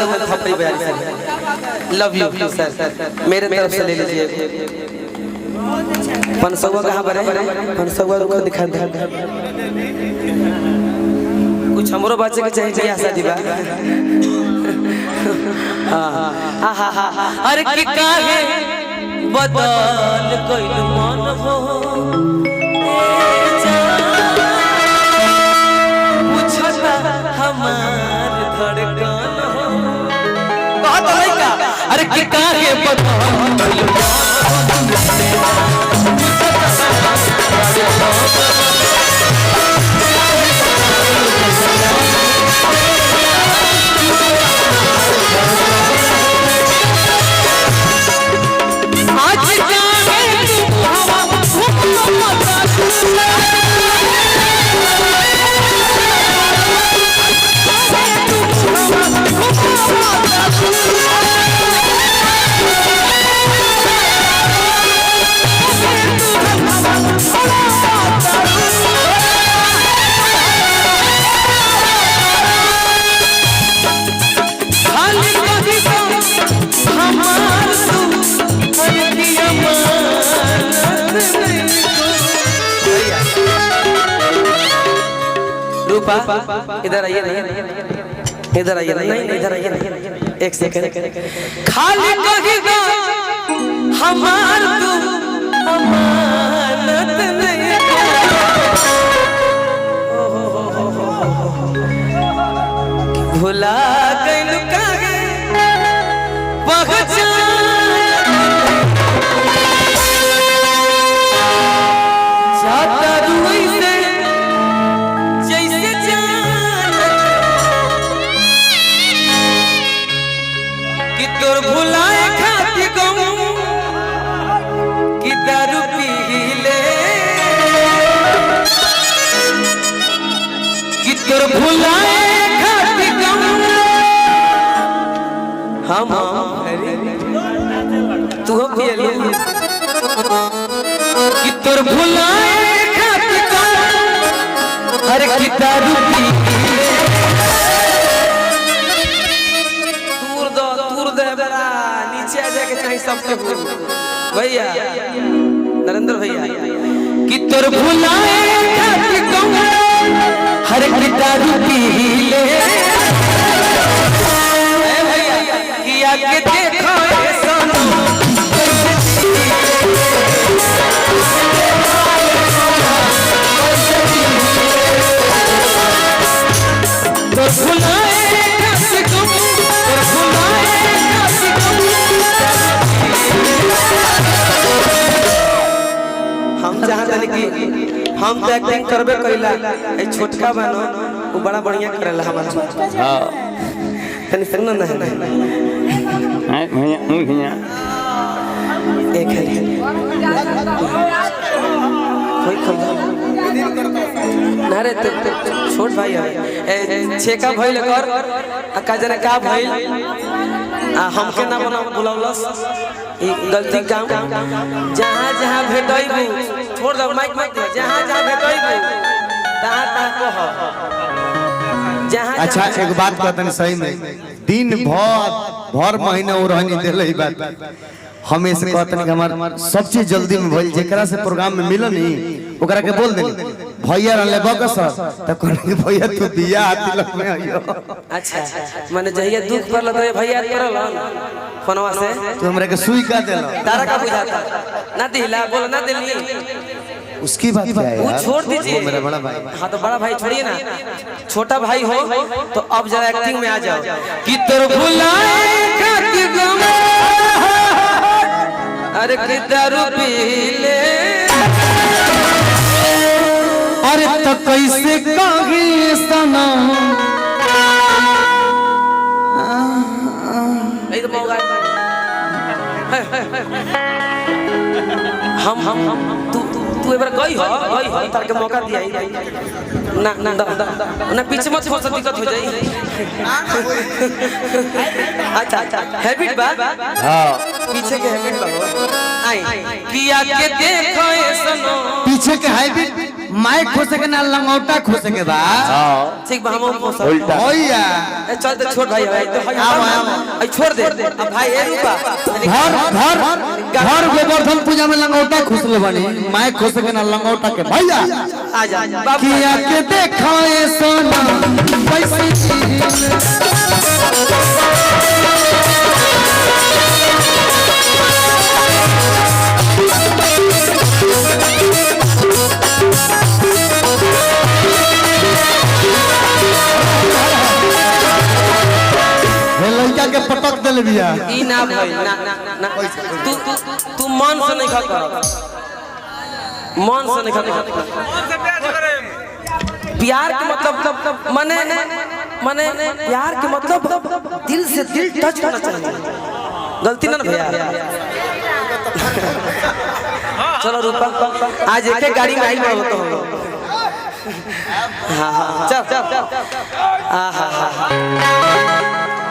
तो मैं थप्पड़ी बजा दी। लव यू सर, मेरे तरफ से ले लीजिए। पनसौआ कहाँ पर है? पनसौआ को दिखा दे। कुछ हमरो बच्चे के चाहिए शादी बा। अरे कि काहे बदल कोई मन हो पूछता हमार धड़कन हो। बहुत लड़का अरे कि काहे बदल कोई मन हो इधर आइए नहीं, इधर आइए नहीं, इधर आइए नहीं, एक सेकंड। खाली कही दो हमार तू अमानत नहीं। भुला गइलू काहे पहचान जाता रुई से तोर भुलाए खाती गम कि दारू पी ले कि तोर भुलाए खाती गम हम तू पिए ले कि तोर भुलाए खाती गम अरे कि दारू पी सबके भैया नरेंद्र भैया कि तोर भुलाए खाती गम हर की दारू पी ले भैया कि आगे देखो सनम तोर भुलाए खाती गम तोर भुलाए खाती गम। हम चाहते कि हम तो एक्टिंग करबे कइला ए छोटका बानो वो बड़ा बढ़िया करेला हमारा। हां तनी सुन ना है भैया भैया एक है कोई खम ना रे छोट भाई है छेका भइल कर का जना का भइल हमके ना बना बुलावलस गलती काम जहाँ जहाँ भेटैबू छोड़ दो माइक मत दे जहाँ जहाँ भेटैबू तहाँ तहाँ कह जहाँ। अच्छा एक बात कहतन सही में दिन भर महीना और रहनी देले ई बात हमेशा कहतन कि हमार सब चीज जल्दी में भइल जेकरा से प्रोग्राम में मिलनी ओकरा के बोल देनी भैया रहले बकसर त कहनी कि भैया तू दिया हाथी लग में आइयो। अच्छा माने जहिया दुख पड़ल त भैया करल फोनवा से तू हमरा के सुई का देला तारा का बुझाता ना दिला बोल ना दिली उसकी बात क्या है वो छोड़ दीजिए मेरा बड़ा भाई। हाँ तो बड़ा भाई छोड़िए ना छोटा भाई हो तो अब जरा एक्टिंग में आ जाओ कि तोर भुलाए खाती गम अरे कि दारू पी ले अरे तो कैसे कही सनम नहीं तो मौका हम तू एक बार गई हो तार के मौका दिया ना ना ना पीछे मत हो दिक्कत हो जाई। अच्छा हैबिट बा हां पीछे के हैबिट बा आई किया के देखो ए सनो पीछे के हैबिट माइक खोसे के ना लंगोटा खोसे के बा ठीक बा हम पोसा उल्टा होइया चल तो छोड़ भाई भाई तो आई छोड़ दे अब भाई ए रुपा घर गोवर्धन पूजा में लंगोटा खोसले बनी माइक खोसे के ना लंगोटा के भैया आ जा किया के देखाए सोना पैसे लड़का के पटक दिल बिया ई ना भाई ना तू मन से नहीं कर मन से नहीं कर प्यार के मतलब माने प्यार के मतलब दिल से दिल टच करना चाहिए गलती ना भैया चलो रूपा आज एक गाड़ी में आई बोलो तो हम हाँ चल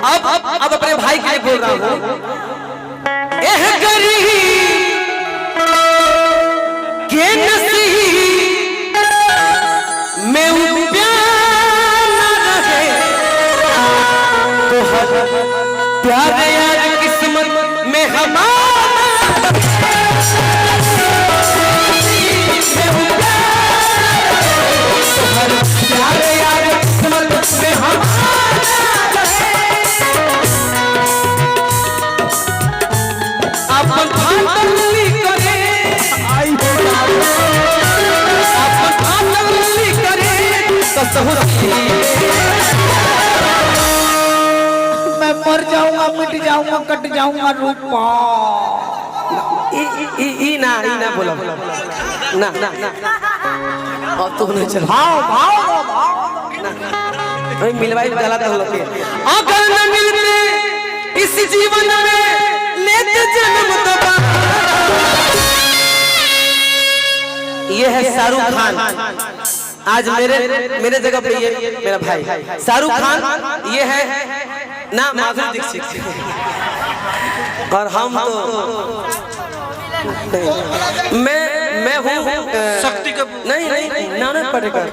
अब अपने भाई के लिए बोल रहा हूँ एह गरीब के नसीब में वो प्यार न रहे तो हर प्यार यार किस्मत में हमारा मैं मर जाऊंगा मिट जाऊंगा कट जाऊंगा रूपा ना बोला ना अब तो नहीं चल मिलवाई गलत हो लगे अगर न मिलते इस जीवन में लेते जन्म दोबारा ये है शाहरुख खान आज मेरे जगह पे ये मेरा भाई शाहरुख खान ये है ना माधुरी दीक्षित और हम तो मैं हूँ शक्ति का नहीं नाना पटेकर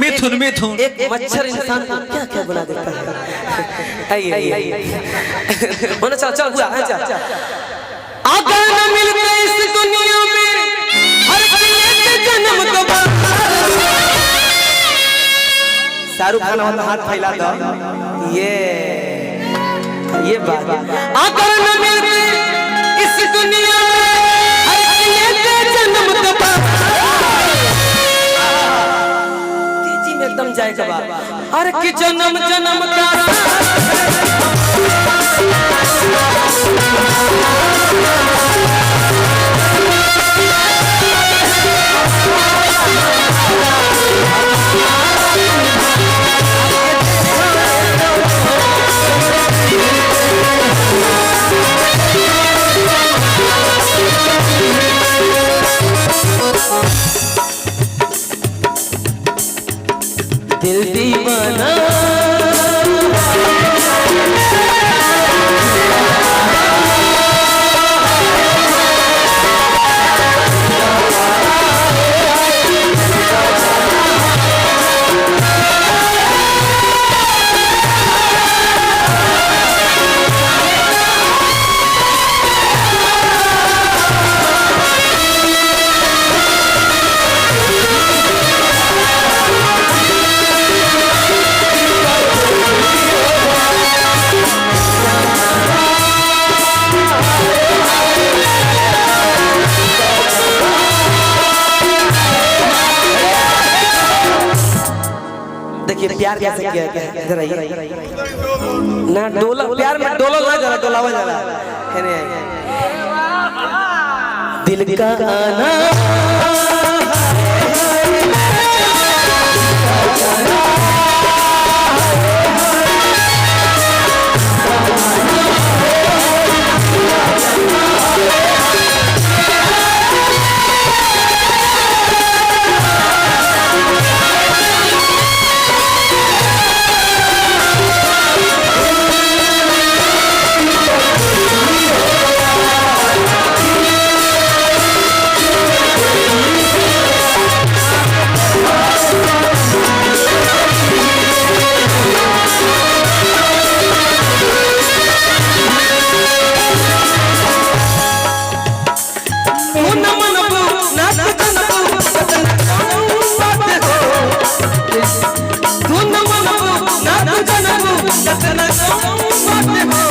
मिथुन एक मच्छर इंसान को क्या क्या बना देता है आइए बोलो चल हुआ अगर न मिलते इस दुनिया में हर किसी जन्म दोबारा शाहरुख खान वाला हाथ फैला दो ये बात अगर न मिलते इस दुनिया में हर किसी जन्म दोबारा तेजी में एकदम जाएगा बात अरे कि जन्म का दिल दीवाना प्यार कैसे किया इधर आइए ना डोला प्यार में डोला ना जरा डोलावा जरा दिल का आना कितना बात हो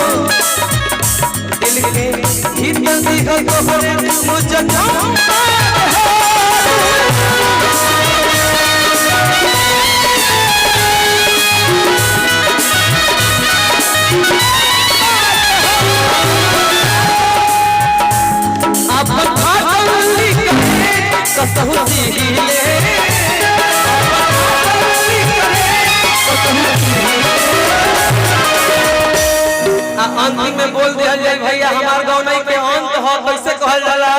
दिल के भीतर दिखा तोहरे मुझे अब खाली करे कसहु दिले अंतिम में बोल दिया जाए भैया हमार गाँव नहीं के अंत हो कैसे कहल जाला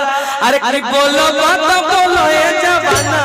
अरे बोलो मत बोलो ये जमाना